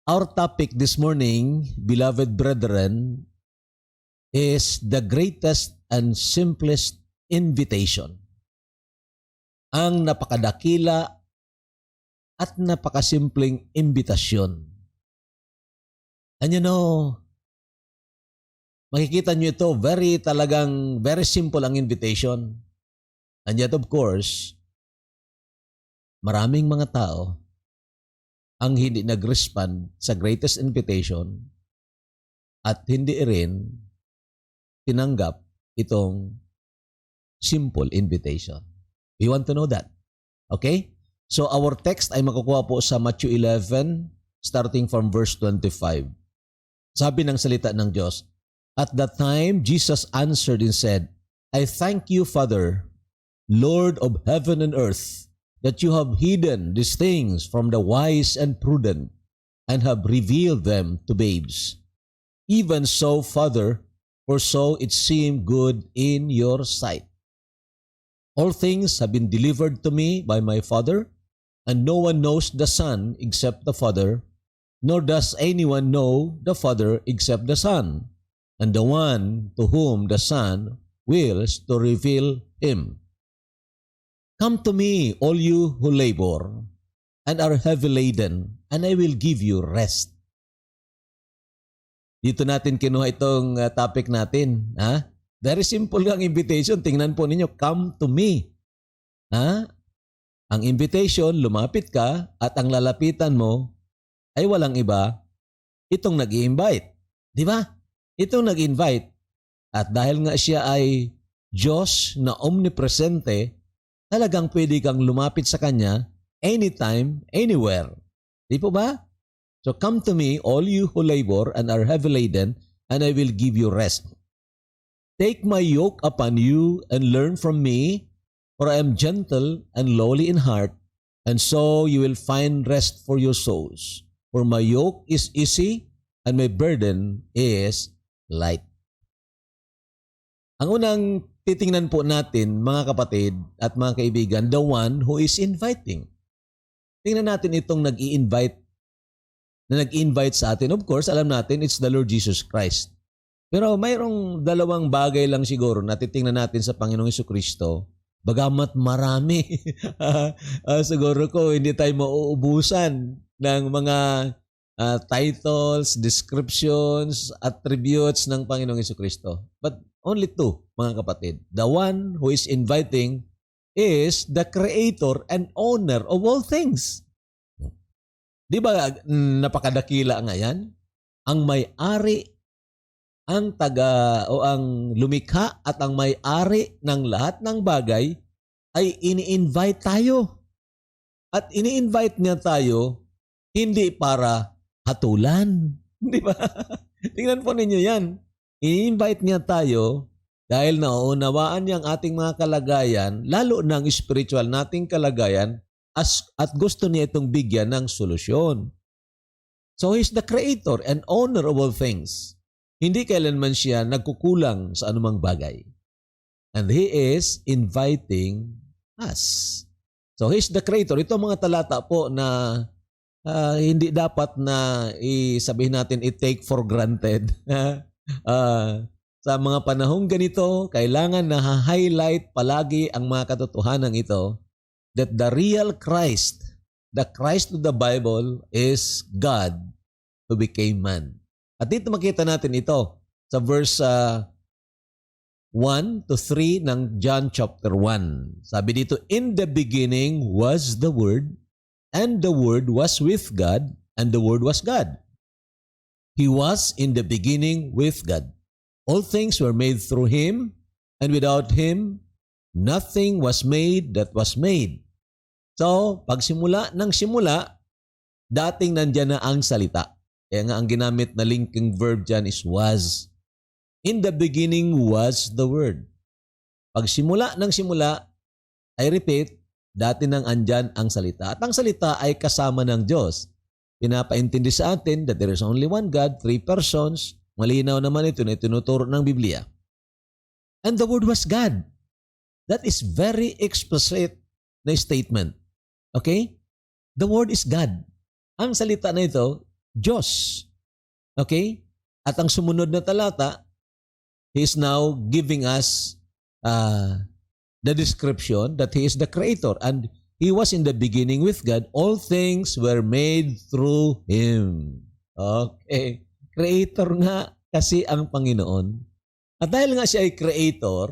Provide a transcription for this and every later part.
Our topic this morning, beloved brethren, is the greatest and simplest invitation. Ang napakadakila at napakasimpleng imbitasyon. And you know, makikita nyo ito, very simple ang invitation. And yet of course, maraming mga tao ang hindi nag-respond sa greatest invitation at hindi rin tinanggap itong simple invitation. You want to know that? Okay? So our text ay makukuha po sa Matthew 11 starting from verse 25. Sabi ng salita ng Diyos, "At that time, Jesus answered and said, I thank you, Father, Lord of heaven and earth, that you have hidden these things from the wise and prudent, and have revealed them to babes. Even so, Father, for so it seemed good in your sight. All things have been delivered to me by my Father, and no one knows the Son except the Father, nor does anyone know the Father except the Son, and the one to whom the Son wills to reveal him. Come to me, all you who labor and are heavy laden, and I will give you rest." Dito natin kinuha itong topic natin. Ha? Very simple ang invitation. Tingnan po ninyo, come to me. Ha? Ang invitation, lumapit ka at ang lalapitan mo ay walang iba, itong nag-i-invite. Di ba? Itong nag-invite. At dahil nga siya ay Diyos na omnipresente, talagang pwede kang lumapit sa Kanya anytime, anywhere. Di po ba? So come to me, all you who labor and are heavy laden, and I will give you rest. Take my yoke upon you and learn from me, for I am gentle and lowly in heart, and so you will find rest for your souls. For my yoke is easy and my burden is light. Ang unang titingnan po natin, mga kapatid at mga kaibigan, the one who is inviting. Tingnan natin itong nag-i-invite sa atin. Of course, alam natin, it's the Lord Jesus Christ. Pero mayroong dalawang bagay lang siguro na titingnan natin sa Panginoong Jesucristo. Bagamat marami, siguro ko hindi tayo mauubusan ng mga titles, descriptions, attributes ng Panginoong Jesucristo. But only two, mga kapatid. The one who is inviting is the creator and owner of all things. Di ba napakadakila nga yan? Ang may-ari, ang lumikha at ang may-ari ng lahat ng bagay ay ini-invite tayo. At ini-invite niya tayo hindi para hatulan. Di ba? Tingnan po ninyo yan. I-invite niya tayo dahil nauunawaan niya ang ating mga kalagayan, lalo na ang spiritual nating kalagayan, at gusto niya itong bigyan ng solusyon. So He's the creator and owner of all things. Hindi kailanman siya nagkukulang sa anumang bagay. And He is inviting us. So He's the creator. Ito mga talata po na hindi dapat na sabihin natin i-take for granted. Sa mga panahong ganito, kailangan na highlight palagi ang mga katotohanan ito that the real Christ, the Christ of the Bible is God who became man. At dito makita natin ito sa verse 1 to 3 ng John chapter 1. Sabi dito, "In the beginning was the Word, and the Word was with God, and the Word was God. He was in the beginning with God. All things were made through Him, and without Him, nothing was made that was made." So, pagsimula ng simula, dating nandyan na ang salita. Kaya nga ang ginamit na linking verb dyan is was. In the beginning was the Word. Pagsimula ng simula, I repeat, dati nang andyan ang salita. At ang salita ay kasama ng Diyos. Pinapaintindi sa atin that there is only one God, three persons. Malinaw naman ito na tinuturo ng Biblia. And the Word was God. That is very explicit na statement. Okay? The Word is God. Ang salita na ito, Diyos. Okay? At ang sumunod na talata, He is now giving us the description that He is the Creator. And He was in the beginning with God. All things were made through Him. Okay. Creator nga kasi ang Panginoon. At dahil nga siya ay Creator,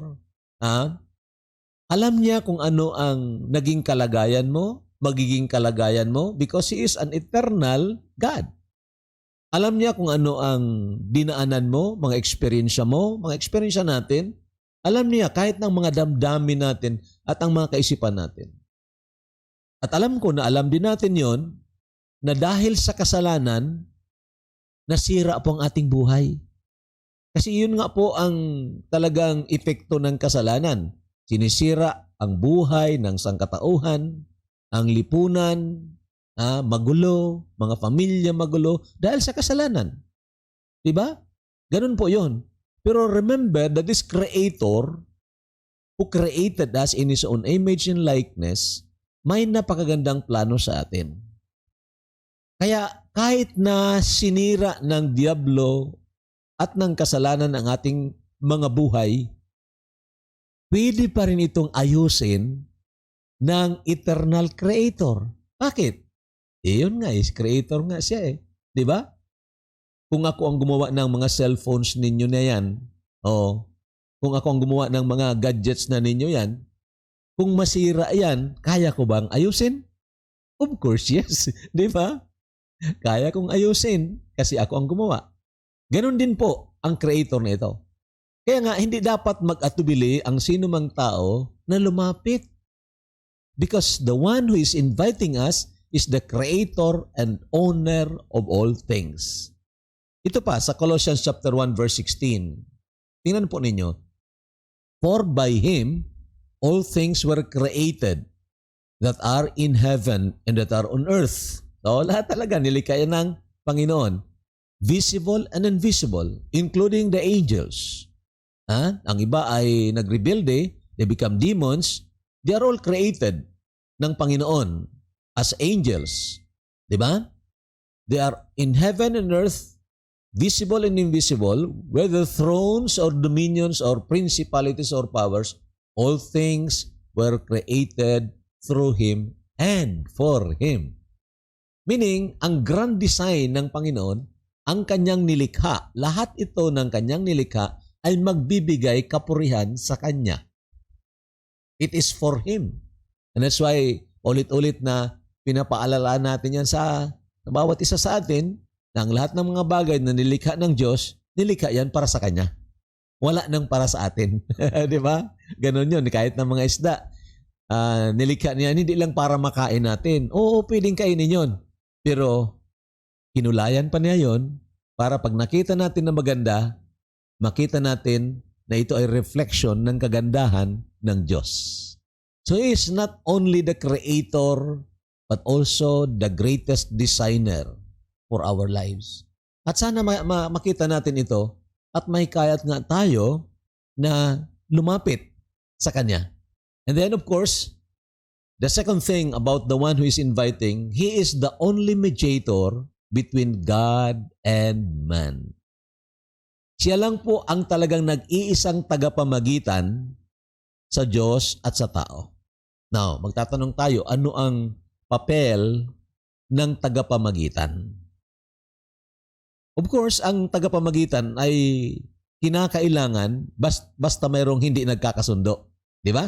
alam niya kung ano ang naging kalagayan mo, magiging kalagayan mo, because He is an eternal God. Alam niya kung ano ang dinaanan mo, mga eksperyensya mo, mga eksperyensya natin. Alam niya kahit ng mga damdamin natin at ang mga kaisipan natin. At alam ko na alam din natin yon na dahil sa kasalanan, nasira po ang ating buhay. Kasi yun nga po ang talagang epekto ng kasalanan. Sinisira ang buhay ng sangkatauhan, ang lipunan, magulo, mga pamilya magulo dahil sa kasalanan. Diba? Ganun po yun. Pero remember that this Creator who created us in His own image and likeness, may napakagandang plano sa atin. Kaya kahit na sinira ng diablo at ng kasalanan ang ating mga buhay, pwede pa rin itong ayusin ng eternal Creator. Bakit? Yun nga, is Creator nga siya eh. Di ba? Kung ako ang gumawa ng mga cellphones ninyo na yan, o kung ako ang gumawa ng mga gadgets na ninyo yan, kung masira yan, kaya ko bang ayusin? Of course, yes. Di ba? Kaya kong ayusin kasi ako ang gumawa. Ganon din po ang Creator na ito. Kaya nga, hindi dapat mag-atubili ang sino mang tao na lumapit. Because the one who is inviting us is the Creator and owner of all things. Ito pa sa Colossians chapter 1 verse 16. Tingnan po ninyo. For by Him all things were created that are in heaven and that are on earth. So lahat talaga nilikha ng Panginoon. Visible and invisible, including the angels. Ang iba ay nagrebelde, they become demons. They are all created ng Panginoon as angels. Diba? They are in heaven and earth, visible and invisible, whether thrones or dominions or principalities or powers, all things were created through Him and for Him. Meaning, ang grand design ng Panginoon, ang kanyang nilikha, lahat ito ng kanyang nilikha ay magbibigay kapurihan sa Kanya. It is for Him. And that's why ulit-ulit na pinapaalala natin yan sa bawat isa sa atin na ang lahat ng mga bagay na nilikha ng Diyos, nilikha yan para sa Kanya. Wala nang para sa atin. Di ba? Ganon yun. Kahit ng mga isda, nilikha niya, hindi lang para makain natin. Oo, pwedeng kainin yun. Pero hinulayan pa niya yun para pag nakita natin na maganda, makita natin na ito ay reflection ng kagandahan ng Diyos. So He is not only the Creator, but also the greatest designer for our lives. At sana makita natin ito at may kayat nga tayo na lumapit sa Kanya. And then of course, the second thing about the one who is inviting, He is the only mediator between God and man. Siya lang po ang talagang nag-iisang tagapamagitan sa Diyos at sa tao. Now, magtatanong tayo, ano ang papel ng tagapamagitan? Of course, ang tagapamagitan ay kinakailangan basta mayroong hindi nagkakasundo. Di ba?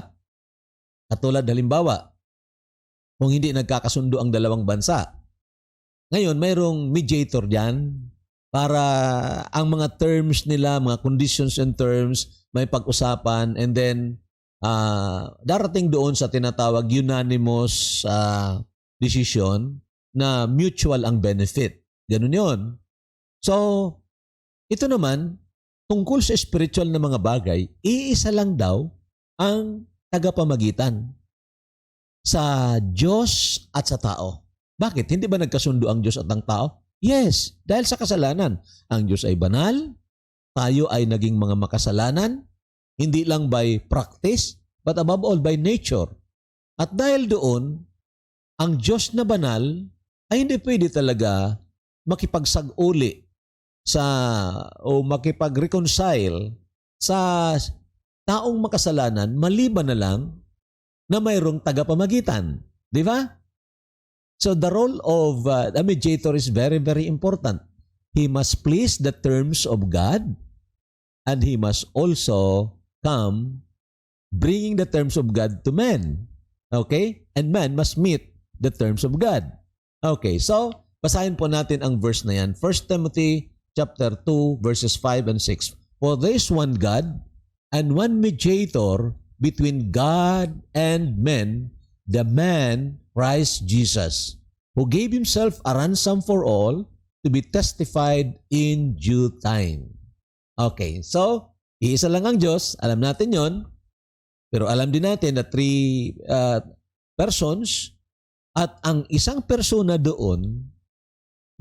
Katulad halimbawa, kung hindi nagkakasundo ang dalawang bansa, ngayon mayroong mediator dyan para ang mga terms nila, mga conditions and terms, may pag-usapan and then darating doon sa tinatawag unanimous decision na mutual ang benefit. Ganun yun. So, ito naman, tungkol sa spiritual na mga bagay, iisa lang daw ang tagapamagitan sa Diyos at sa tao. Bakit? Hindi ba nagkasundo ang Diyos at ang tao? Yes, dahil sa kasalanan. Ang Diyos ay banal, tayo ay naging mga makasalanan, hindi lang by practice, but above all by nature. At dahil doon, ang Diyos na banal ay hindi pwede talaga makipagsag-uli o makipag-reconcile sa taong makasalanan maliban na lang na mayroong tagapamagitan. Di ba? So the role of a mediator is very, very important. He must please the terms of God and he must also come bringing the terms of God to men. Okay? And man must meet the terms of God. Okay, so basahin po natin ang verse na yan. 1 Timothy chapter 2 verses 5 and 6. For there is one God and one mediator between God and men, the man Christ Jesus, who gave himself a ransom for all to be testified in due time. Okay, so iisa lang ang Diyos, alam natin yon. Pero alam din natin na three persons at ang isang persona doon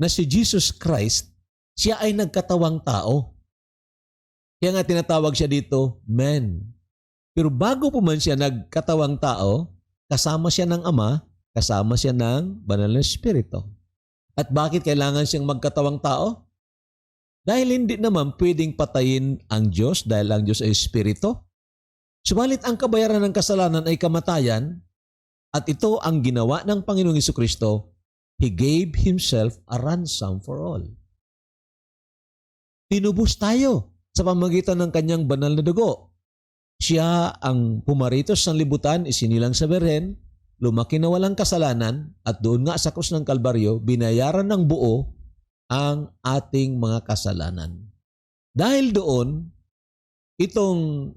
na si Jesus Christ, siya ay nagkatawang tao. Kaya nga tinatawag siya dito, man. Pero bago po man siya nagkatawang tao, kasama siya ng Ama, kasama siya ng Banal na Espiritu. At bakit kailangan siyang magkatawang tao? Dahil hindi naman pwedeng patayin ang Diyos dahil ang Diyos ay Espiritu. Subalit ang kabayaran ng kasalanan ay kamatayan at ito ang ginawa ng Panginoong Jesucristo. He gave Himself a ransom for all. Tinubos tayo sa pamamagitan ng kanyang banal na dugo. Siya ang pumaritos ng libutan, isinilang sa Berhen, lumaki na walang kasalanan at doon nga sa krus ng Kalbaryo, binayaran ng buo ang ating mga kasalanan. Dahil doon, itong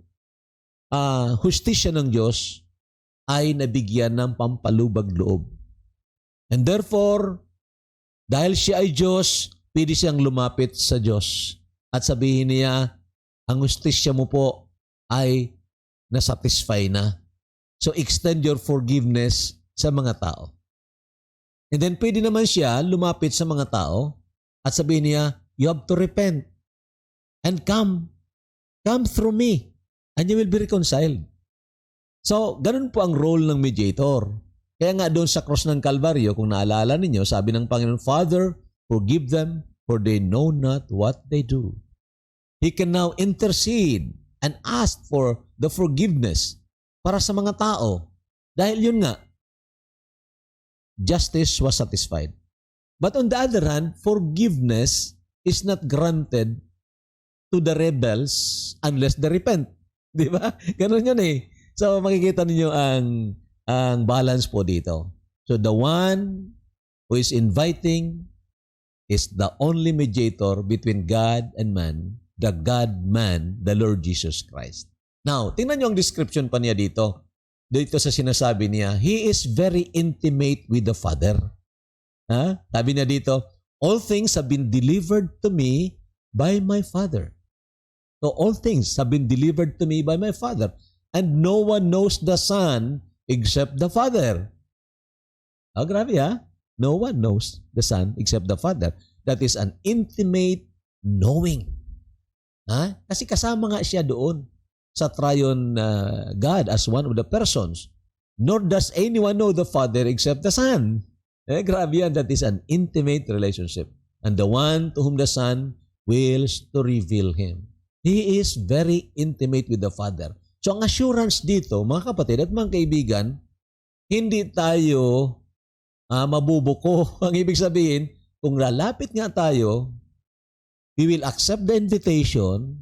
hustisya ng Diyos ay nabigyan ng pampalubag loob. And therefore, dahil siya ay Diyos, pwede siyang lumapit sa Diyos at sabihin niya, ang hustisya mo po ay nasatisfy na. So extend your forgiveness sa mga tao. And then pwede naman siya lumapit sa mga tao at sabihin niya, you have to repent and come through me and you will be reconciled. So, ganun po ang role ng mediator. Kaya nga doon sa cross ng Kalbaryo, kung naalala ninyo, sabi ng Panginoon, Father, forgive them for they know not what they do. He can now intercede and ask for the forgiveness para sa mga tao. Dahil yun nga, justice was satisfied. But on the other hand, forgiveness is not granted to the rebels unless they repent. Di ba? Ganun yun eh. So makikita niyo ang balance po dito. So the one who is inviting is the only mediator between God and man, the God-man, the Lord Jesus Christ. Now, tingnan niyo ang description pa niya dito. Dito sa sinasabi niya, He is very intimate with the Father. Sabi niya dito, all things have been delivered to me by my Father. So all things have been delivered to me by my Father. And no one knows the Son except the Father. Grabe ha? No one knows the Son except the Father. That is an intimate knowing. Kasi kasama nga siya doon sa triune God as one of the persons. Nor does anyone know the Father except the Son. Grabe yan. That is an intimate relationship. And the one to whom the Son wills to reveal Him. He is very intimate with the Father. So ang assurance dito, mga kapatid at mga kaibigan, hindi tayo mabubuko. Ang ibig sabihin, kung lalapit nga tayo, we will accept the invitation,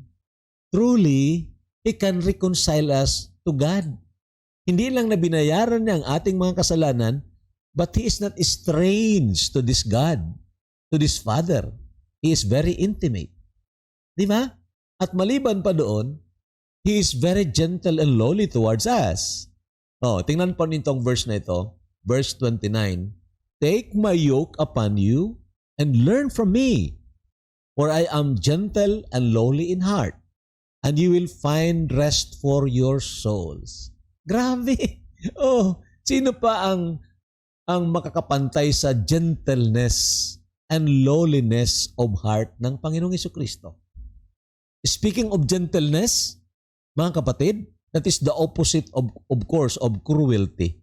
truly, He can reconcile us to God. Hindi lang na binayaran niya ang ating mga kasalanan, but He is not estranged to this God, to this Father. He is very intimate. Di ba? At maliban pa doon, He is very gentle and lowly towards us. Tingnan po nitong verse na ito, verse 29. Take my yoke upon you and learn from me, for I am gentle and lowly in heart, and you will find rest for your souls. Grabe! Sino pa ang makakapantay sa gentleness and lowliness of heart ng Panginoong Jesucristo? Speaking of gentleness, mga kapatid, that is the opposite of course of cruelty.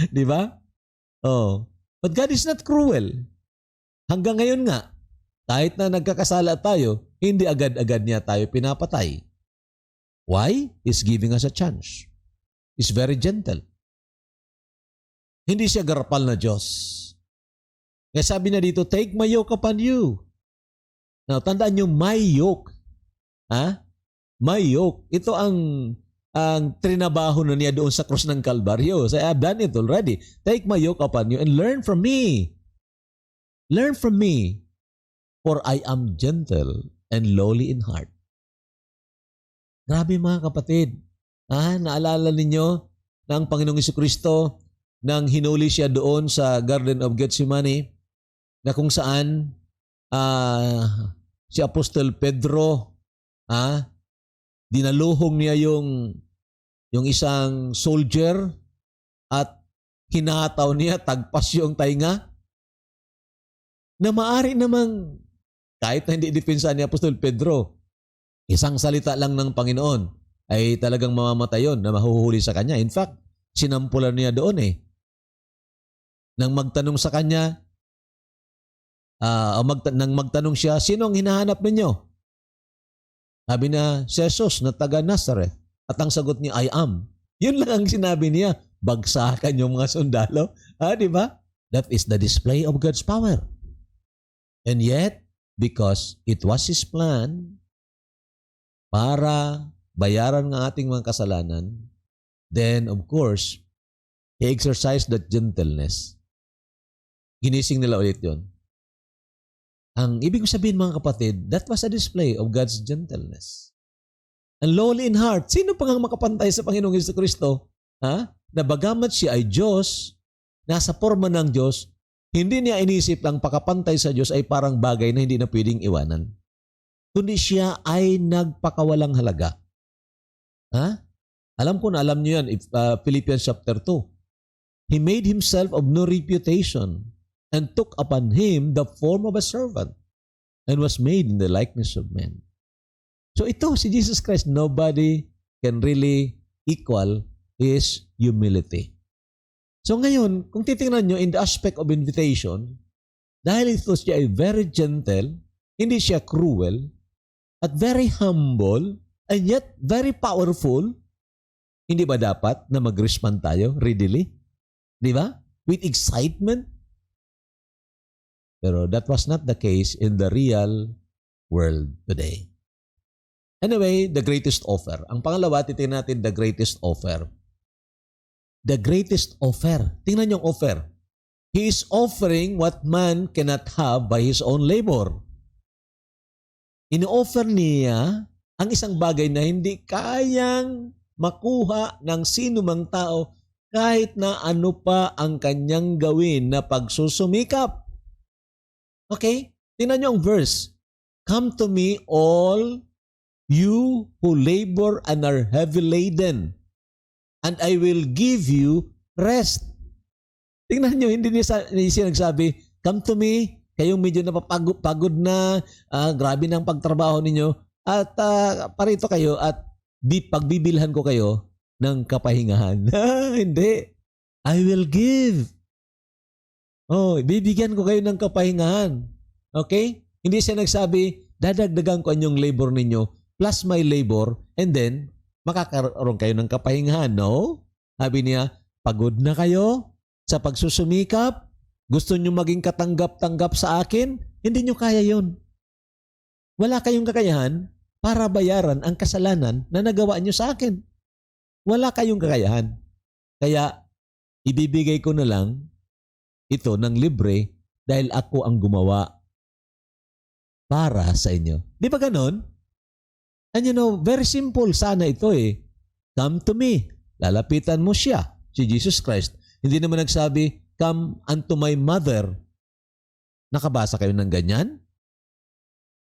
Di ba? But God is not cruel. Hanggang ngayon nga, Kahit na nagkakasala tayo, hindi agad-agad niya tayo pinapatay. Why? He's giving us a chance. He's very gentle. Hindi siya garapal na Diyos. Kaya sabi na dito, take my yoke upon you. Now, tandaan nyo, my yoke. Ha? My yoke. Ito ang trinabaho na niya doon sa krus ng Kalbaryo. So, I've done it already. Take my yoke upon you and learn from me. Learn from me. For I am gentle and lowly in heart. Grabe mga kapatid. Naalala ninyo na ang Panginoong Jesucristo nang hinuli siya doon sa Garden of Gethsemane na kung saan si Apostol Pedro dinaluhong niya yung isang soldier at hinataw niya, tagpas yung tainga na maaari namang kahit na hindi depensa ni Apostol Pedro, isang salita lang ng Panginoon ay talagang mamamatay yun na mahuhuli sa kanya. In fact, sinampulan niya doon Nang magtanong sa kanya, nang magtanong siya, sino ang hinahanap ninyo? Sabi na, si Jesus na taga Nazareth. At ang sagot niya, I am. Yun lang ang sinabi niya. Bagsakan yung mga sundalo. Di ba? That is the display of God's power. And yet, because it was His plan para bayaran ng ating mga kasalanan, then of course, He exercised that gentleness. Ginising nila ulit yun. Ang ibig sabihin mga kapatid, that was a display of God's gentleness. And lowly in heart, sino pang makapantay sa Panginoong Jesucristo? Na bagamat siya ay Diyos, nasa forma ng Diyos, hindi niya inisip lang pakapantay sa Diyos ay parang bagay na hindi na pwedeng iwanan. Kundi siya ay nagpakawalang halaga. Alam ko na alam niyo yan, Philippians chapter 2. He made Himself of no reputation and took upon Him the form of a servant and was made in the likeness of men. So ito, si Jesus Christ, nobody can really equal His humility. So ngayon, kung titingnan nyo in the aspect of invitation, dahil ito siya ay very gentle, hindi siya cruel, at very humble, and yet very powerful, hindi ba dapat na mag-respond tayo readily? Di ba? With excitement? Pero that was not the case in the real world today. Anyway, the greatest offer. Ang pangalawa, titingnan natin the greatest offer. The greatest offer. Tingnan yung offer. He is offering what man cannot have by his own labor. Ini-offer niya ang isang bagay na hindi kayang makuha ng sino mang tao kahit na ano pa ang kanyang gawin na pagsusumikap. Okay? Tingnan niyo ang verse. Come to me all you who labor and are heavy laden, and I will give you rest. Tingnan nyo, hindi niya nagsabi, come to me, kayong medyo napapagod na, grabe ng pagtrabaho ninyo, at parito kayo at pagbibilhan ko kayo ng kapahingahan. Hindi. I will give. Bibigyan ko kayo ng kapahingahan. Okay? Hindi siya nagsabi, dadagdagan ko ang labor ninyo plus my labor and then makakaroon kayo ng kapahingahan. No? Sabi niya, pagod na kayo sa pagsusumikap? Gusto nyo maging katanggap-tanggap sa akin? Hindi nyo kaya yun. Wala kayong kakayahan para bayaran ang kasalanan na nagawa nyo sa akin. Wala kayong kakayahan. Kaya, ibibigay ko na lang ito ng libre dahil ako ang gumawa para sa inyo. Di ba ganon? And you know, very simple sana ito Come to me. Lalapitan mo siya, si Jesus Christ. Hindi naman nagsabi, come unto my mother. Nakabasa kayo ng ganyan?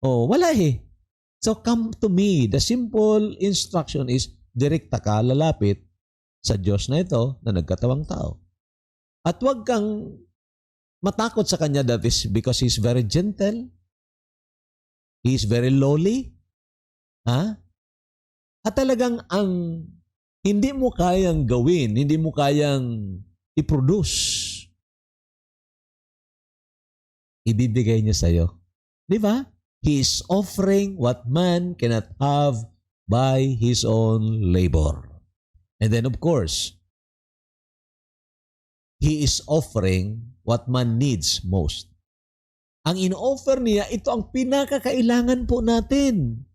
Wala So come to me. The simple instruction is, direkta ka, lalapit sa Diyos na ito na nagkatawang tao. At huwag kang matakot sa Kanya, that is because He's very gentle. He's very lowly. At talagang ang hindi mo kayang gawin, hindi mo kayang i-produce, ibibigay niya sa'yo. Di ba? He is offering what man cannot have by his own labor. And then of course, he is offering what man needs most. Ang in-offer niya, ito ang pinakakailangan po natin.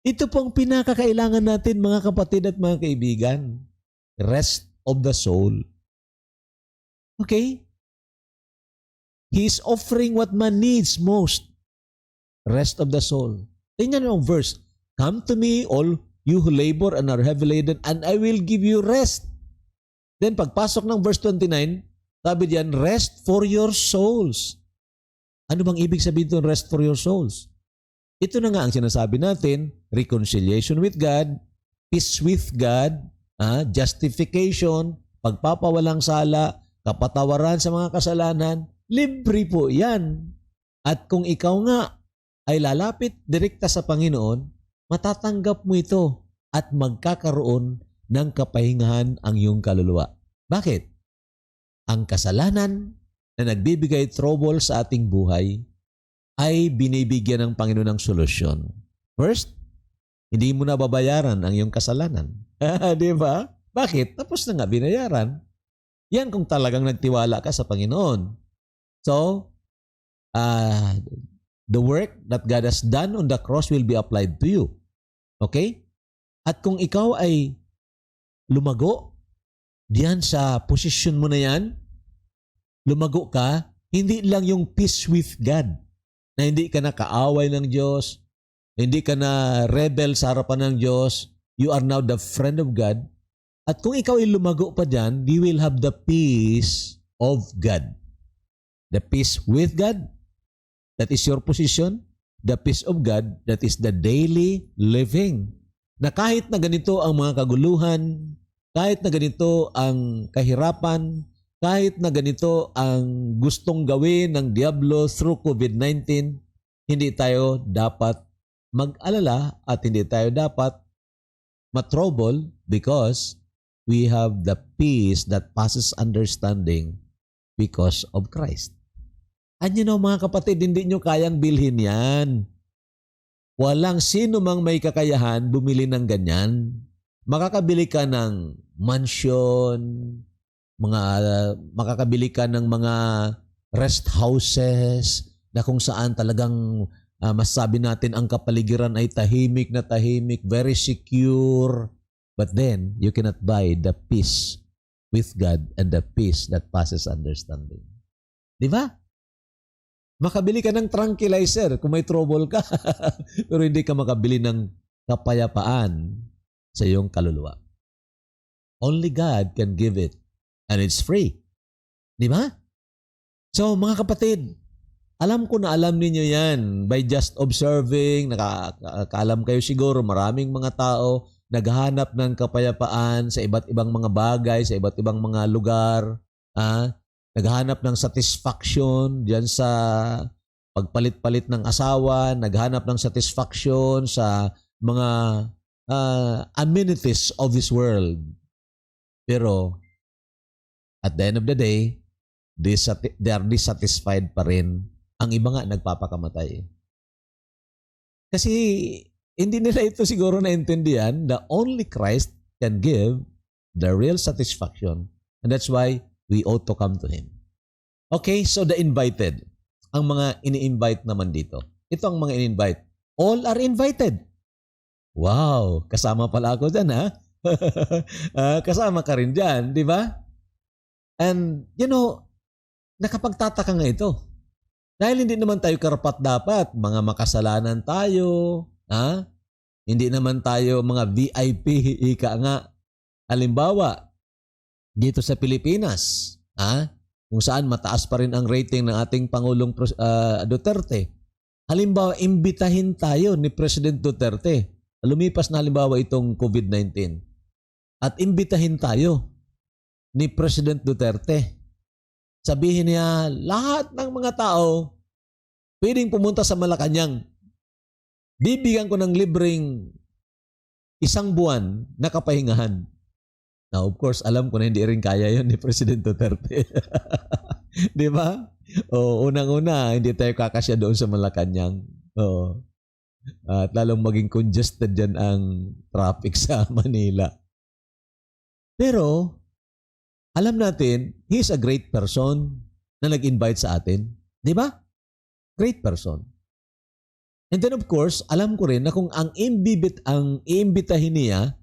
Ito po ang pinakakailangan natin, mga kapatid at mga kaibigan. Rest of the soul. Okay? He is offering what man needs most. Rest of the soul. Tingnan mo ang verse. Come to me, all you who labor and are heavy laden, and I will give you rest. Then pagpasok ng verse 29, sabi diyan, rest for your souls. Ano bang ibig sabihin ng rest for your souls? Ito na nga ang sinasabi natin, reconciliation with God, peace with God, justification, pagpapawalang sala, kapatawaran sa mga kasalanan, libre po yan. At kung ikaw nga ay lalapit direkta sa Panginoon, matatanggap mo ito at magkakaroon ng kapahingahan ang iyong kaluluwa. Bakit? Ang kasalanan na nagbibigay trouble sa ating buhay ay binibigyan ng Panginoon ng solusyon. First, hindi mo na babayaran ang iyong kasalanan. Di ba? Bakit? Tapos na nga binayaran. Yan kung talagang nagtiwala ka sa Panginoon. So, the work that God has done on the cross will be applied to you. Okay? At kung ikaw ay lumago diyan sa posisyon mo na yan, lumago ka, hindi lang yung peace with God, na hindi ka na kaaway ng Diyos, hindi ka na rebel sa harapan ng Diyos, you are now the friend of God. At kung ikaw ay lumago pa dyan, you will have the peace of God. The peace with God, that is your position. The peace of God, that is the daily living. Na kahit na ganito ang mga kaguluhan, kahit na ganito ang kahirapan, kahit na ganito ang gustong gawin ng Diablo through COVID-19, hindi tayo dapat mag-alala at hindi tayo dapat matrouble because we have the peace that passes understanding because of Christ. At mga kapatid, hindi nyo kayang bilhin yan. Walang sino mang may kakayahan bumili ng ganyan. Makakabili ka ng mansion, makakabili ka ng mga rest houses na kung saan talagang masasabi natin ang kapaligiran ay tahimik na tahimik, very secure. But then, you cannot buy the peace with God and the peace that passes understanding. Di ba? Makabili ka ng tranquilizer kung may trouble ka, pero hindi ka makabili ng kapayapaan sa iyong kaluluwa. Only God can give it, and it's free. Di ba? So, mga kapatid, alam ko na alam ninyo yan by just observing, nakakaalam kayo siguro, maraming mga tao naghahanap ng kapayapaan sa iba't ibang mga bagay, sa iba't ibang mga lugar, naghahanap ng satisfaction diyan sa pagpalit-palit ng asawa, naghahanap ng satisfaction sa mga amenities of this world. Pero at the end of the day, they are dissatisfied pa rin. Ang iba nga nagpapakamatay. Kasi hindi nila ito siguro naintindihan. The only Christ can give the real satisfaction. And that's why we ought to come to Him. Okay, so the invited. Ang mga ini-invite naman dito. Ito ang mga ini-invite. All are invited. Wow, kasama pala ako dyan, ha? Kasama ka rin dyan, di ba? And, nakapagtataka nga ito. Dahil hindi naman tayo karapat-dapat, mga makasalanan tayo, hindi naman tayo mga VIP, ika nga. Halimbawa, dito sa Pilipinas, kung saan mataas pa rin ang rating ng ating Pangulong Duterte. Halimbawa, imbitahin tayo ni President Duterte. Lumipas na halimbawa itong COVID-19. At imbitahin tayo ni President Duterte. Sabihin niya, lahat ng mga tao pwedeng pumunta sa Malacanang. Bibigyan ko ng libreng 1 buwan na kapahingahan. Now, of course, alam ko na hindi rin kaya yun ni President Duterte. Di ba? Unang-una, hindi tayo kakasya doon sa Malacanang. Oo. At lalong maging congested dyan ang traffic sa Manila. Pero, alam natin, he is a great person na nag-invite sa atin. Di ba? Great person. And then of course, alam ko rin na kung ang iimbitahin niya,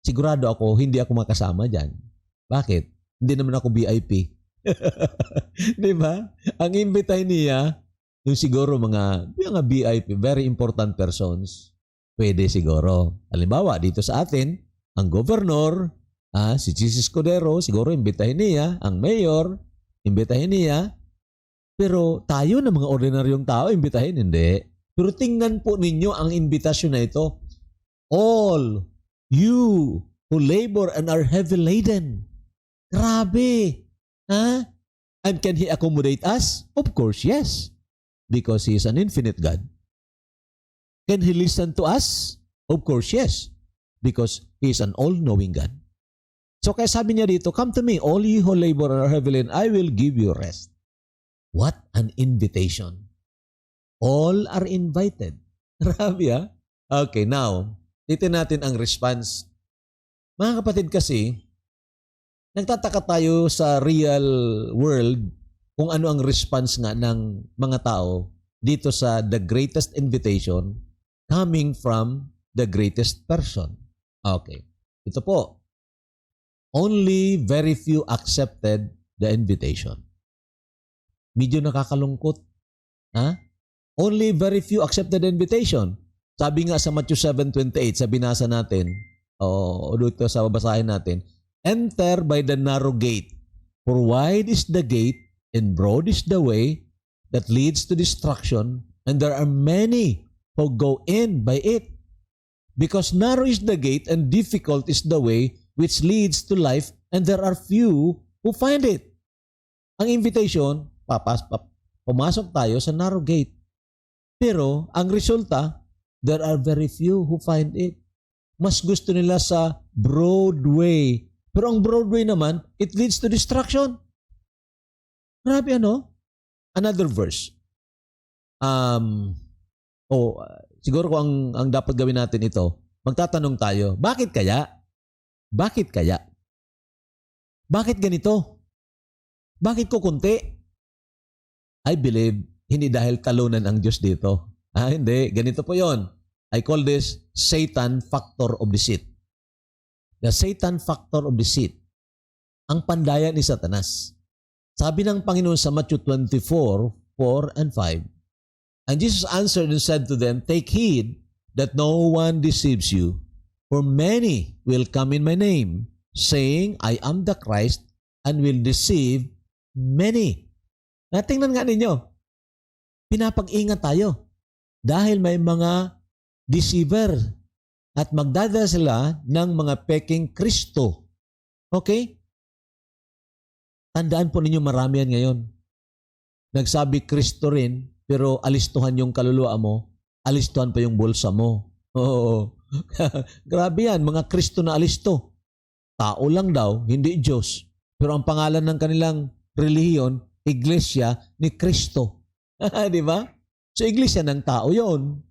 sigurado ako, hindi ako makasama dyan. Bakit? Hindi naman ako VIP. Di ba? Ang iimbitahin niya, yung siguro mga VIP, very important persons, pwede siguro. Halimbawa, dito sa atin, ang governor, si Jesus Cordero, siguro imbitahin niya, ang mayor, imbitahin niya, pero tayo na mga ordinaryong tao, imbitahin, hindi. Pero tingnan po ninyo ang invitasyon na ito. All you who labor and are heavy laden. Grabe. Ha? And can He accommodate us? Of course, yes. Because He is an infinite God. Can He listen to us? Of course, yes. Because He is an all-knowing God. So kaya sabi niya dito, come to me, all you who labor and are heavy laden, I will give you rest. What an invitation. All are invited. Grabe ha? Okay, now, titin natin ang response. Mga kapatid kasi, nagtataka tayo sa real world kung ano ang response nga ng mga tao dito sa the greatest invitation coming from the greatest person. Okay, ito po. Only very few accepted the invitation. Medyo nakakalungkot. Ha? Only very few accepted the invitation. Sabi nga sa Matthew 7:28, sa binasa natin, dito sa babasahin natin, enter by the narrow gate, for wide is the gate and broad is the way that leads to destruction, and there are many who go in by it. Because narrow is the gate and difficult is the way which leads to life, and there are few who find it. Ang invitation, pumasok tayo sa narrow gate. Pero ang resulta, there are very few who find it. Mas gusto nila sa broad way. Pero ang broad way naman, it leads to destruction. Grabe ano? Another verse. Siguro kung ang dapat gawin natin ito, magtatanong tayo, bakit kaya? Bakit kaya? Bakit ganito? Bakit ko kunti? I believe, hindi dahil talunan ang Diyos dito. Hindi. Ganito po yon. I call this Satan factor of deceit. The Satan factor of deceit. Ang pandayan ni Satanas. Sabi ng Panginoon sa Matthew 24:4 and 5, and Jesus answered and said to them, take heed that no one deceives you, for many will come in my name, saying, I am the Christ, and will deceive many. Tingnan nga ninyo, pinapag-ingat tayo dahil may mga deceiver at magdadala sila ng mga peking Kristo. Okay? Tandaan po ninyo, marami yan ngayon. Nagsabi Kristo rin, pero alistuhan yung kaluluwa mo, alistuhan pa yung bulsa mo. Oo. Grabe yan, mga Kristo na alisto. Tao lang daw, hindi Diyos. Pero ang pangalan ng kanilang relihiyon, Iglesia ni Kristo. Di ba? So, iglesia ng tao yon.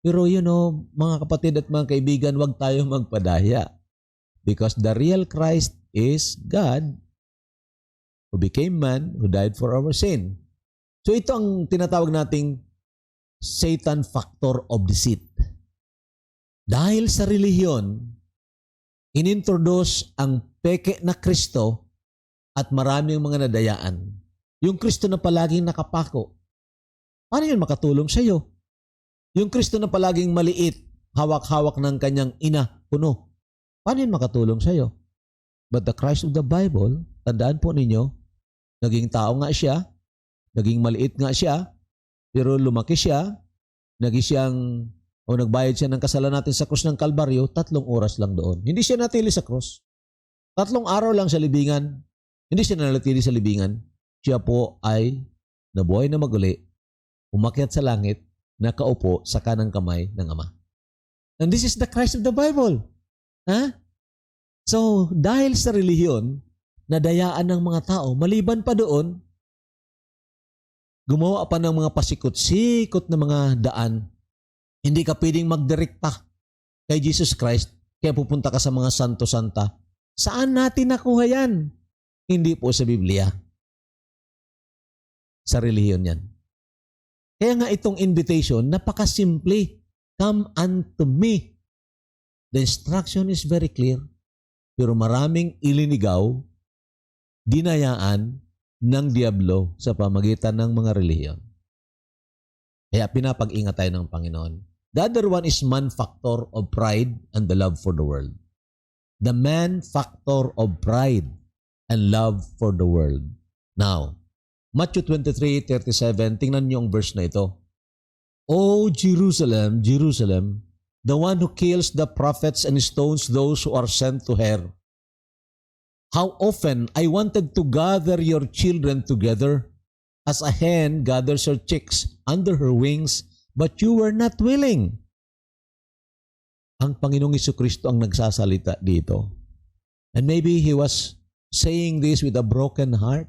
Pero mga kapatid at mga kaibigan, huwag tayo magpadaya. Because the real Christ is God who became man, who died for our sin. So, ito ang tinatawag nating Satan factor of deceit. Dahil sa relihiyon, inintroduce ang peke na Kristo at maraming mga nadayaan. Yung Kristo na palaging nakapako, paano yun makatulong sa iyo? Yung Kristo na palaging maliit, hawak-hawak ng kanyang ina, puno, paano yun makatulong sa iyo? But the Christ of the Bible, tandaan po ninyo, naging tao nga siya, naging maliit nga siya, pero lumaki siya, nagbayad siya ng kasalanan natin sa krus ng Kalbaryo, 3 oras lang doon. Hindi siya natili sa krus. 3 araw lang sa libingan. Hindi siya nanatili sa libingan. Siya po ay nabuhay na maguli, umakyat sa langit, nakaupo sa kanang kamay ng Ama. And this is the Christ of the Bible. So, dahil sa relihiyon, nadayaan ng mga tao. Maliban pa doon, gumawa pa ng mga pasikot-sikot na mga daan. Hindi ka pwedeng magdirekta kay Jesus Christ, kaya pupunta ka sa mga santo-santa. Saan natin nakuha yan? Hindi po sa Biblia. Sa relihiyon yan. Kaya nga itong invitation, napakasimple. Come unto me. The instruction is very clear. Pero maraming ilinigaw, dinayaan ng diablo sa pamagitan ng mga relihiyon. Kaya pinapag-ingat tayo ng Panginoon. The other one is man factor of pride and the love for the world. The man factor of pride and love for the world. Now, Matthew 23:37, tingnan niyo ang verse na ito. O Jerusalem, Jerusalem, the one who kills the prophets and stones those who are sent to her. How often I wanted to gather your children together as a hen gathers her chicks under her wings, but you were not willing. Ang Panginoong Jesucristo ang nagsasalita dito. And maybe He was saying this with a broken heart.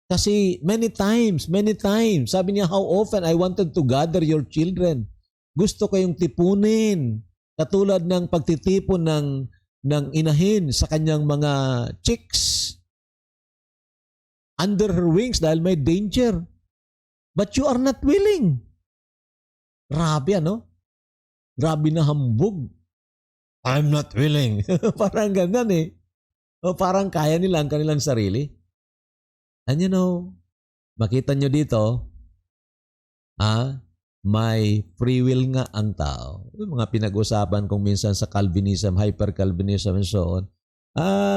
Kasi many times, sabi niya, how often I wanted to gather your children. Gusto kayong tipunin, katulad ng pagtitipon ng inahin sa kanyang mga chicks under her wings dahil may danger. But you are not willing. Grabe, ano? Grabe na hambog. I'm not willing. Parang ganyan eh. O parang kaya nila ang kanilang sarili. And you know, makita nyo dito, may free will nga ang tao. Yung mga pinag-usapan kung minsan sa Calvinism, hyper-Calvinism and so on.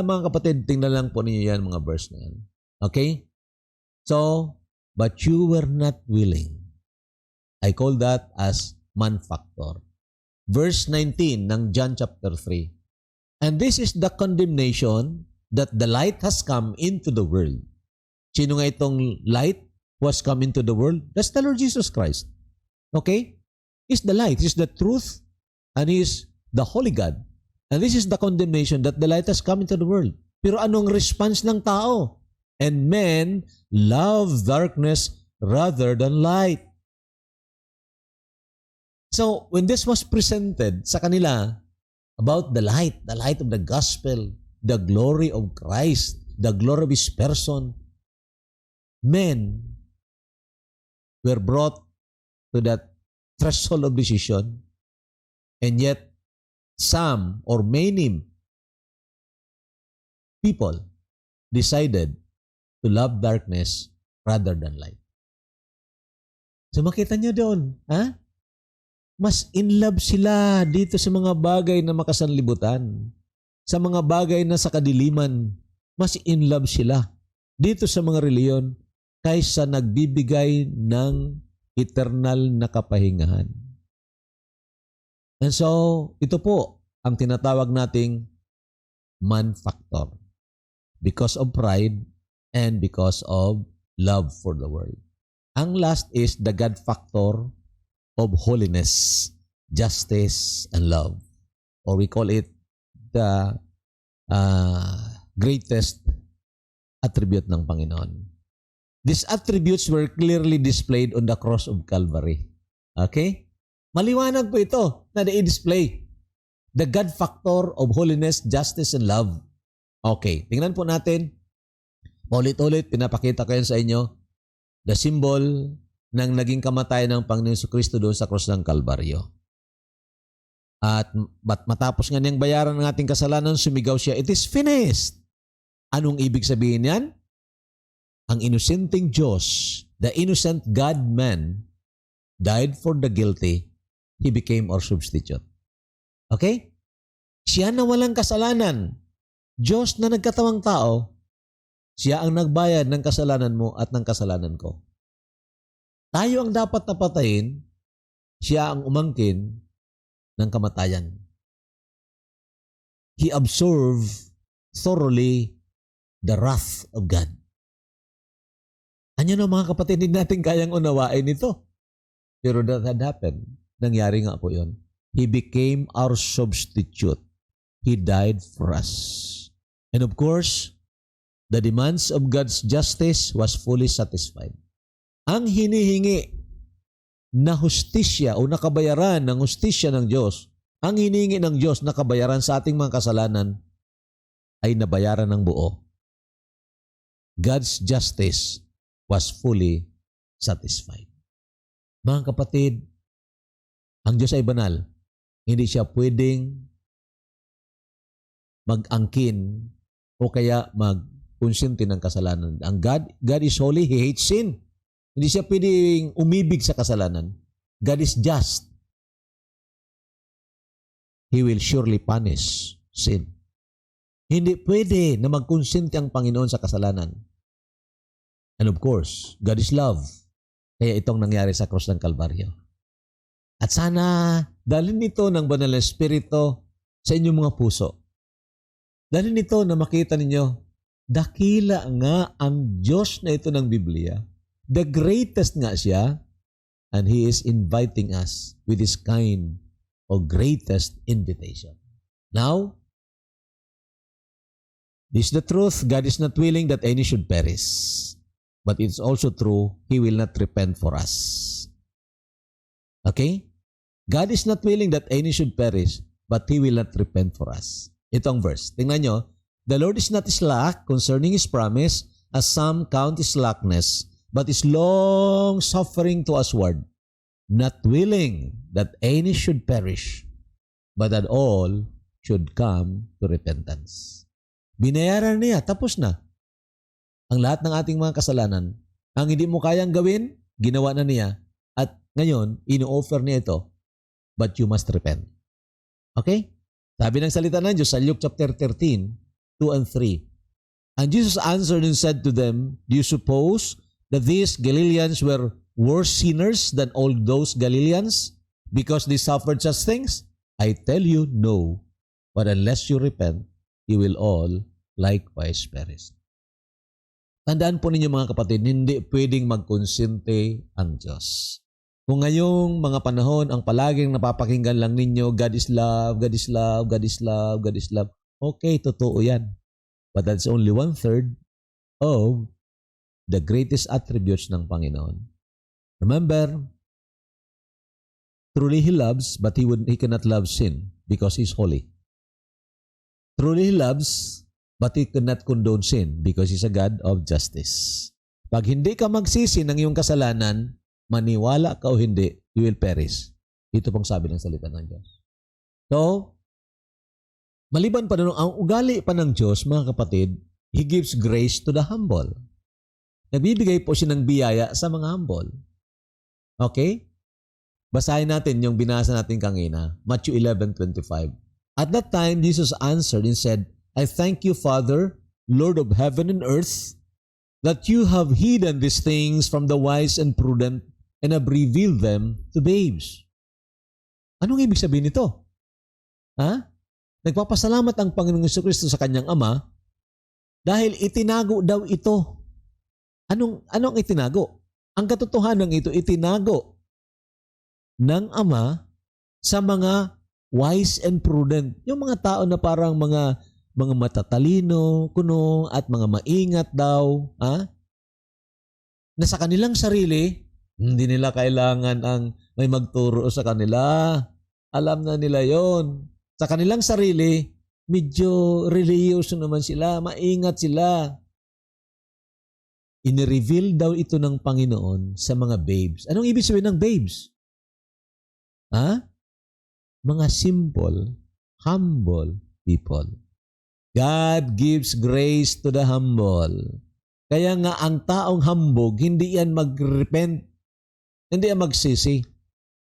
Mga kapatid, tingnan lang po ninyo yan, mga verse na yan. Okay? So, but you were not willing. I call that as man factor. Verse 19 ng John chapter 3. And this is the condemnation that the light has come into the world. Sino nga itong light who has come into the world? That's the Lord Jesus Christ. Okay? He's the light. He's the truth. And He's the Holy God. And this is the condemnation that the light has come into the world. Pero anong response ng tao? And men love darkness rather than light. So, when this was presented sa kanila about the light of the gospel, the glory of Christ, the glory of His person, men were brought to that threshold of decision, and yet some or many people decided to love darkness rather than light. So makita nyo doon, mas in love sila dito sa mga bagay na makasanlibutan, sa mga bagay na sa kadiliman, mas in love sila dito sa mga reliyon kaysa nagbibigay ng eternal na kapahingahan. And so, ito po ang tinatawag nating man factor. Because of pride and because of love for the world. Ang last is the God factor of holiness, justice, and love. Or we call it the greatest attribute ng Panginoon. These attributes were clearly displayed on the cross of Calvary. Okay? Maliwanag po ito na i-display. The God factor of holiness, justice, and love. Okay, tingnan po natin. Ulit-ulit, pinapakita ko yan sa inyo. The symbol ng naging kamatayan ng Panginoon Jesucristo doon sa cross ng Kalbaryo. At matapos nga niyang bayaran ng ating kasalanan, sumigaw siya, "It is finished." Anong ibig sabihin yan? Ang inosenteng Diyos, the innocent God-man, died for the guilty. He became our substitute. Okay? Siya na walang kasalanan. Diyos na nagkatawang tao, siya ang nagbayad ng kasalanan mo at ng kasalanan ko. Tayo ang dapat napatayin, siya ang umangkin ng kamatayan. He absorbed thoroughly the wrath of God. Ano na mga kapatid, hindi natin kayang unawain ito. Pero that had happened. Nangyari nga po yun. He became our substitute. He died for us. And of course, the demands of God's justice was fully satisfied. Ang hinihingi na hustisya o nakabayaran ng hustisya ng Diyos, ang hinihingi ng Diyos na kabayaran sa ating mga kasalanan ay nabayaran ng buo. God's justice was fully satisfied. Mga kapatid, ang Diyos ay banal. Hindi siya pwedeng mag-angkin o kaya mag-konsinti ng kasalanan. Ang God is holy, He hates sin. Hindi siya pwedeng umibig sa kasalanan. God is just. He will surely punish sin. Hindi pwede na mag-konsinti ang Panginoon sa kasalanan. And of course, God is love. Kaya itong nangyari sa krus ng Kalbaryo. At sana dalhin nito ng banal na Espiritu sa inyong mga puso. Dalhin nito na makita ninyo, dakila nga ang Diyos na ito ng Biblia. The greatest nga siya, and He is inviting us with His kind of greatest invitation. Now, this is the truth. God is not willing that any should perish. But it's also true, He will not repent for us. Okay? God is not willing that any should perish, but He will not repent for us. Itong verse. Tingnan nyo. The Lord is not slack concerning His promise, as some count slackness, but is long-suffering to usward, not willing that any should perish, but that all should come to repentance. Binayaran niya, tapos na. Ang lahat ng ating mga kasalanan, ang hindi mo kayang gawin, ginawa na niya, at ngayon, ino-offer niya ito, but you must repent. Okay? Sabi ng salita ng Diyos sa Luke chapter 13, 2 and 3. And Jesus answered and said to them, do you suppose that these Galileans were worse sinners than all those Galileans because they suffered such things? I tell you, no. But unless you repent, you will all likewise perish. Tandaan po ninyo mga kapatid, hindi pwedeng magkonsente ang Diyos. Kung ngayong mga panahon, ang palaging napapakinggan lang ninyo, God is love, God is love, God is love, God is love. Okay, totoo yan. But that's only 1/3 of the greatest attributes ng Panginoon. Remember, truly He loves, but He cannot love sin because He's holy. Truly He loves, but He cannot condone sin because He's a God of justice. Pag hindi ka magsisi ng iyong kasalanan, maniwala ka o hindi, you will perish. Ito pong sabi ng salita ng Diyos. So, maliban pa doon, ang ugali pa ng Diyos, mga kapatid, He gives grace to the humble. Nagbibigay po siya ng biyaya sa mga humble. Okay? Basahin natin yung binasa natin kanina, Matthew 11:25. At that time, Jesus answered and said, I thank you, Father, Lord of heaven and earth, that you have hidden these things from the wise and prudent and have revealed them to babes. Anong ibig sabihin nito? Nagpapasalamat ang Panginoong Jesucristo sa kanyang Ama dahil itinago daw ito. Anong itinago? Ang katotohanan ito, itinago ng Ama sa mga wise and prudent. Yung mga tao na parang mga matatalino, kuno, at mga maingat daw. Na sa kanilang sarili, hindi nila kailangan ang may magturo sa kanila. Alam na nila yon. Sa kanilang sarili, medyo religious naman sila, maingat sila. Inireveal daw ito ng Panginoon sa mga babes. Anong ibig sabihin ng babes? Mga simple, humble people. God gives grace to the humble. Kaya nga ang taong hambog, hindi yan mag-repent, hindi yan magsisi.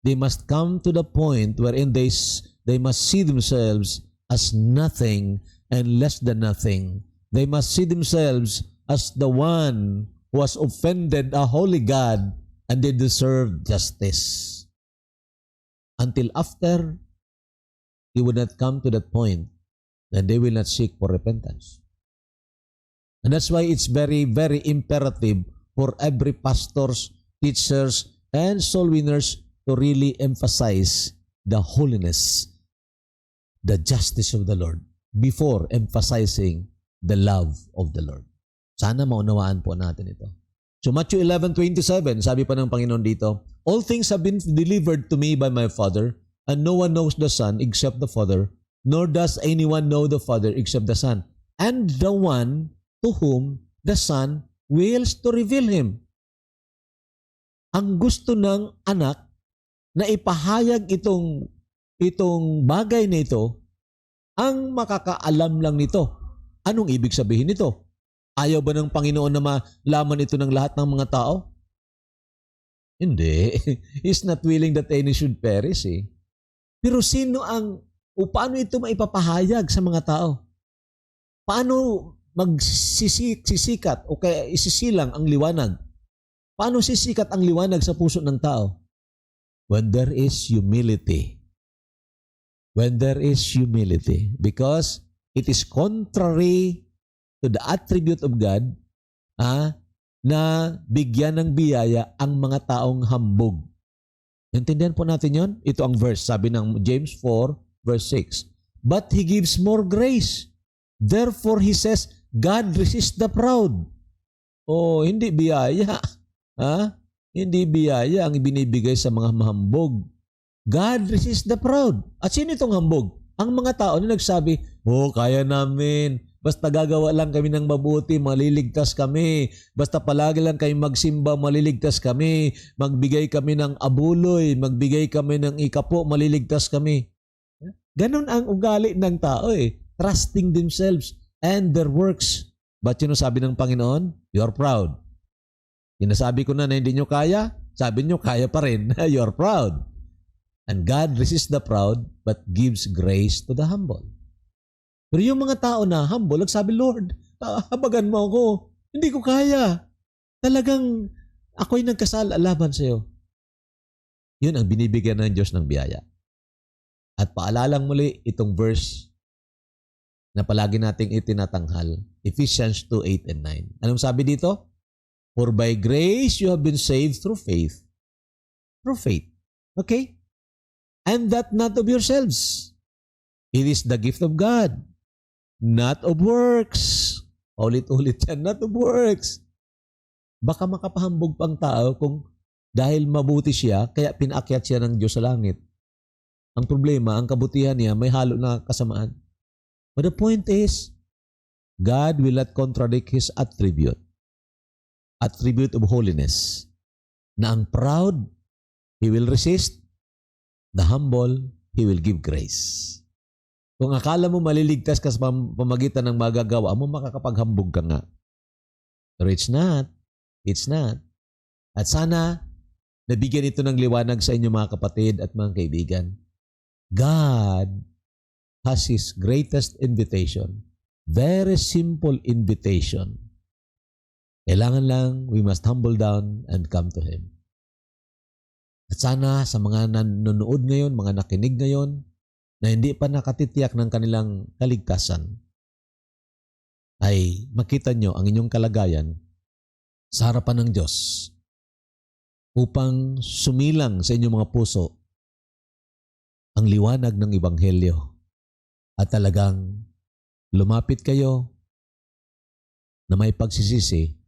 They must come to the point wherein they must see themselves as nothing and less than nothing. They must see themselves as the one who has offended a holy God and they deserve justice. Until after, they would not come to that point and they will not seek for repentance. And that's why it's very, very imperative for every pastors, teachers, and soul winners to really emphasize the holiness, the justice of the Lord before emphasizing the love of the Lord. Sana maunawaan po natin ito. So Matthew 11:27, sabi pa ng Panginoon dito, all things have been delivered to me by my Father, and no one knows the Son except the Father, nor does anyone know the Father except the Son, and the one to whom the Son wills to reveal Him. Ang gusto ng anak na ipahayag itong bagay na ito, ang makakaalam lang nito. Anong ibig sabihin nito? Ayaw ba ng Panginoon na malaman ito ng lahat ng mga tao? Hindi. He's not willing that any should perish. Pero paano ito maipapahayag sa mga tao? Paano magsisikat o kaya isisilang ang liwanag? Paano sisikat ang liwanag sa puso ng tao? When there is humility. When there is humility. Because it is contrary to the attribute of God na bigyan ng biyaya ang mga taong hambog. Intindihan po natin yon? Ito ang verse, sabi ng James 4 verse 6. But He gives more grace. Therefore, He says, God resists the proud. Oh, hindi biyaya. Hindi biyaya ang ibinibigay sa mga mahambog. God resists the proud. At sino itong hambog? Ang mga tao na nagsabi, kaya namin. Basta gagawa lang kami ng mabuti, maliligtas kami. Basta palagi lang kami magsimba, maliligtas kami. Magbigay kami ng abuloy, magbigay kami ng ikapo, maliligtas kami. Ganon ang ugali ng tao Trusting themselves and their works. But sabi ng Panginoon? You're proud. Sinasabi ko na hindi nyo kaya, sabi nyo kaya pa rin. You're proud. And God resists the proud but gives grace to the humble. Pero yung mga tao na humble, nagsabi, Lord, habagan mo ako. Hindi ko kaya. Talagang ako'y nagkasala laban sa iyo. Yun ang binibigyan ng Diyos ng biyaya. At paalalang muli itong verse na palagi nating itinatanghal. Ephesians 2:8 and 9. Anong sabi dito? For by grace you have been saved through faith. Through faith. Okay? And that not of yourselves. It is the gift of God. Not of works. Ulit-ulit yan. Not of works. Baka makapahambog pang tao kung dahil mabuti siya, kaya pinaakyat siya ng Diyos sa langit. Ang problema, ang kabutihan niya, may halo na kasamaan. But the point is, God will not contradict His attribute. Attribute of holiness. Na ang proud, He will resist. The humble, He will give grace. Kung akala mo maliligtas ka sa pamagitan ng magagawa mo, makakapaghambog ka nga. Pero it's not. It's not. At sana, nabigyan ito ng liwanag sa inyo mga kapatid at mga kaibigan. God has His greatest invitation. Very simple invitation. Kailangan lang, we must humble down and come to Him. At sana sa mga nanonood ngayon, mga nakinig ngayon, na hindi pa nakatitiyak ng kanilang kaligtasan, ay makita nyo ang inyong kalagayan sa harapan ng Diyos upang sumilang sa inyong mga puso ang liwanag ng Ebanghelyo at talagang lumapit kayo na may pagsisisi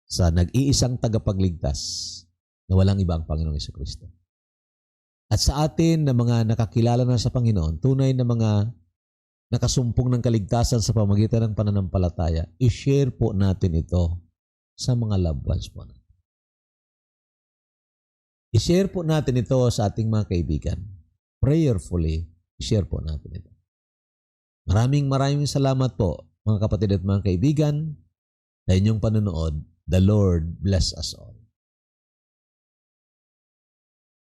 sa nag-iisang tagapagligtas na walang iba ang Panginoong Jesucristo. At sa atin na mga nakakilala na sa Panginoon, tunay na mga nakasumpong ng kaligtasan sa pamagitan ng pananampalataya, i-share po natin ito sa mga loved ones po. I-share po natin ito sa ating mga kaibigan. Prayerfully, i-share po natin ito. Maraming salamat po, mga kapatid at mga kaibigan, sa inyong panonood. The Lord bless us all.